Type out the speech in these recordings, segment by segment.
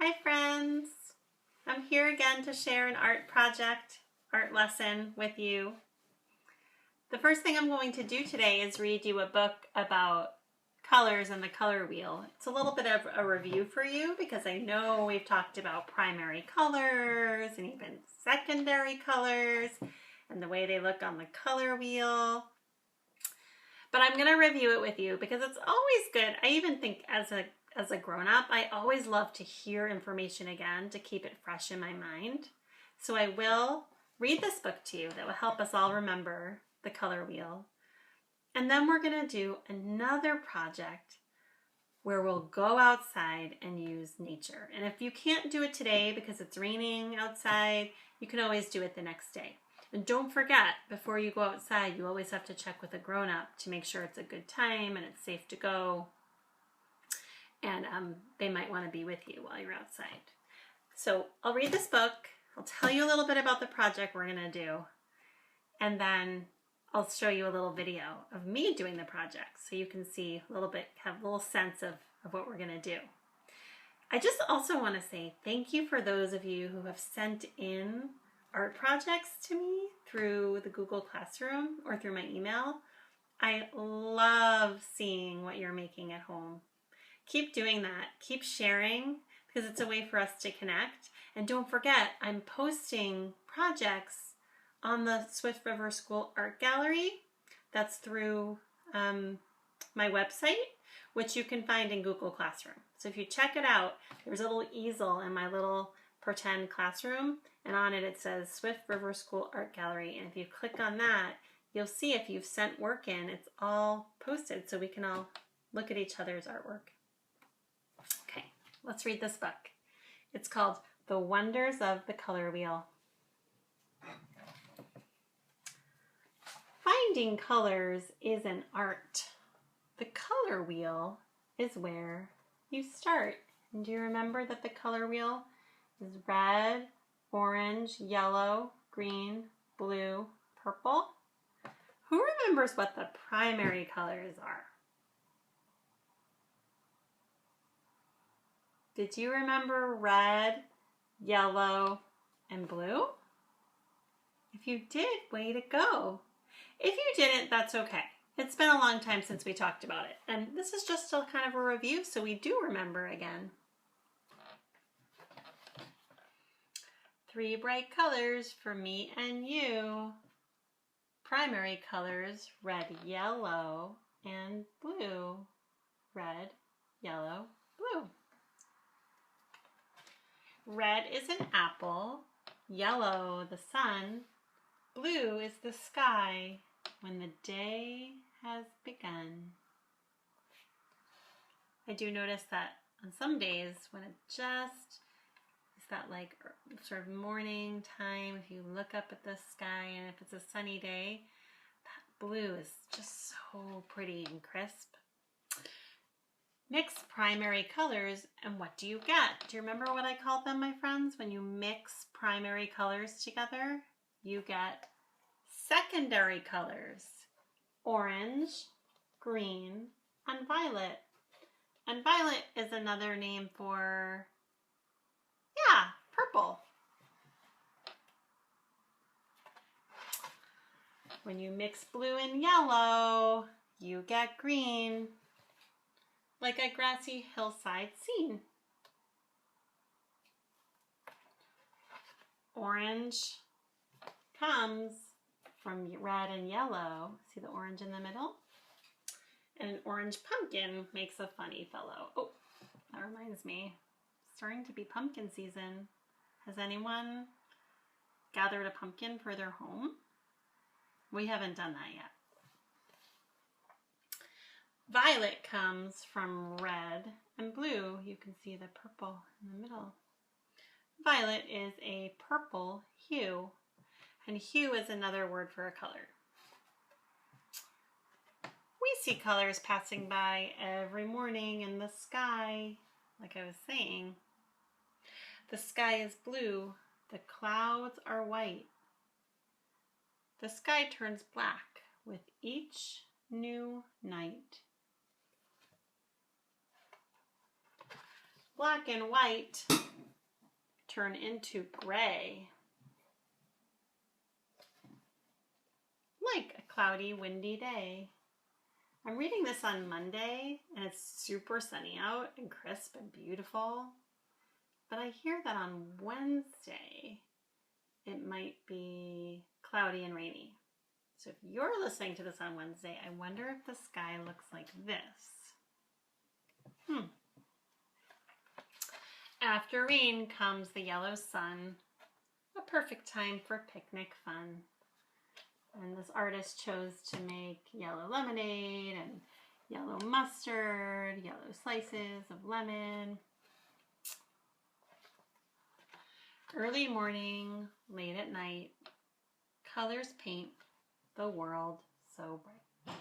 Hi friends! I'm here again to share an art project, art lesson with you. The first thing I'm going to do today is read you a book about colors and the color wheel. It's a little bit of a review for you because I know we've talked about primary colors and even secondary colors and the way they look on the color wheel. But I'm going to review it with you because it's always good. I even think as a grown-up, I always love to hear information again to keep it fresh in my mind. So I will read this book to you that will help us all remember the color wheel. And then we're going to do another project where we'll go outside and use nature. And if you can't do it today because it's raining outside, you can always do it the next day. And don't forget, before you go outside, you always have to check with a grown-up to make sure it's a good time and it's safe to go. And they might want to be with you while you're outside. So I'll read this book. I'll tell you a little bit about the project we're going to do. And then I'll show you a little video of me doing the project so you can see a little bit, have a little sense of what we're going to do. I just also want to say thank you for those of you who have sent in art projects to me through the Google Classroom or through my email. I love seeing what you're making at home. Keep doing that. Keep sharing because it's a way for us to connect. And don't forget, I'm posting projects on the Swift River School Art Gallery. That's through my website, which you can find in Google Classroom. So if you check it out, there's a little easel in my little pretend classroom, and on it says Swift River School Art Gallery. And if you click on that, you'll see if you've sent work in, it's all posted so we can all look at each other's artwork. Okay, let's read this book. It's called The Wonders of the Color Wheel. Finding colors is an art. The color wheel is where you start. And do you remember that the color wheel is red, orange, yellow, green, blue, purple? Who remembers what the primary colors are? Did you remember red, yellow, and blue? If you did, way to go. If you didn't, that's okay. It's been a long time since we talked about it. And this is just a kind of a review, so we do remember again. 3 bright colors for me and you. Primary colors, red, yellow, and blue. Red, yellow, blue. Red is an apple, yellow the sun, blue is the sky when the day has begun. I do notice that on some days when it just is that like sort of morning time, if you look up at the sky and if it's a sunny day, that blue is just so pretty and crisp. Mix primary colors, and what do you get? Do you remember what I called them, my friends? When you mix primary colors together, you get secondary colors. Orange, green, and violet. And violet is another name for, purple. When you mix blue and yellow, you get green. Like a grassy hillside scene. Orange comes from red and yellow. See the orange in the middle? And an orange pumpkin makes a funny fellow. Oh, that reminds me. It's starting to be pumpkin season. Has anyone gathered a pumpkin for their home? We haven't done that yet. Violet comes from red and blue. You can see the purple in the middle. Violet is a purple hue, and hue is another word for a color. We see colors passing by every morning in the sky, like I was saying. The sky is blue, the clouds are white. The sky turns black with each new night. Black and white turn into gray. Like a cloudy, windy day. I'm reading this on Monday and it's super sunny out and crisp and beautiful. But I hear that on Wednesday it might be cloudy and rainy. So if you're listening to this on Wednesday, I wonder if the sky looks like this. After rain comes the yellow sun, a perfect time for picnic fun. And this artist chose to make yellow lemonade and yellow mustard, yellow slices of lemon. Early morning, late at night, colors paint the world so bright.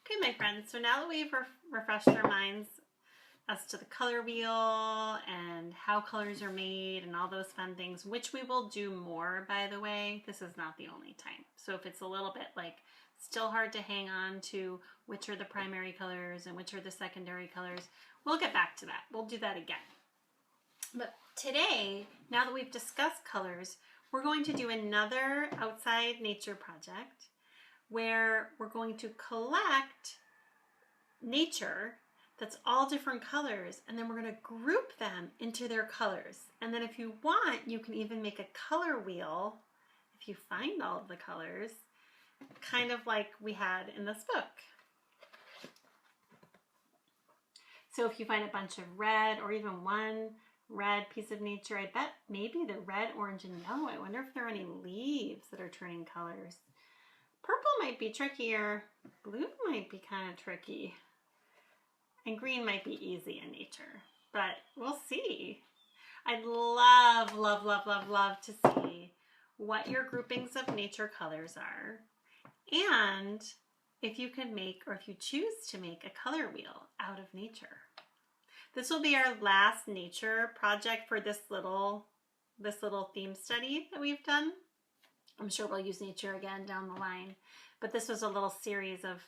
Okay, my friends, so now that we've refreshed our minds as to the color wheel and how colors are made and all those fun things, which we will do more, by the way. This is not the only time. So if it's a little bit like still hard to hang on to which are the primary colors and which are the secondary colors, we'll get back to that. We'll do that again. But today, now that we've discussed colors, we're going to do another outside nature project where we're going to collect nature that's all different colors, and then we're going to group them into their colors. And then if you want, you can even make a color wheel if you find all of the colors, kind of like we had in this book. So if you find a bunch of red or even one red piece of nature, I bet maybe the red, orange, and yellow. I wonder if there are any leaves that are turning colors. Purple might be trickier. Blue might be kind of tricky. And green might be easy in nature, but we'll see. I'd love, love, love, love, love to see what your groupings of nature colors are, and if you can make, or if you choose to make, a color wheel out of nature. This will be our last nature project for this little theme study that we've done. I'm sure we'll use nature again down the line, but this was a little series of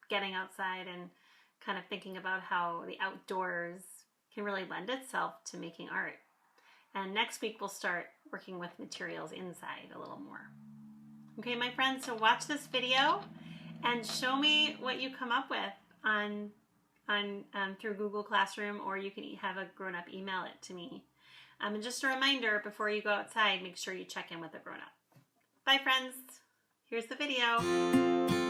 getting outside and kind of thinking about how the outdoors can really lend itself to making art. And next week we'll start working with materials inside a little more. Okay, my friends, so watch this video and show me what you come up with on through Google Classroom, or you can have a grown-up email it to me. And just a reminder, before you go outside, make sure you check in with a grown-up. Bye, friends. Here's the video.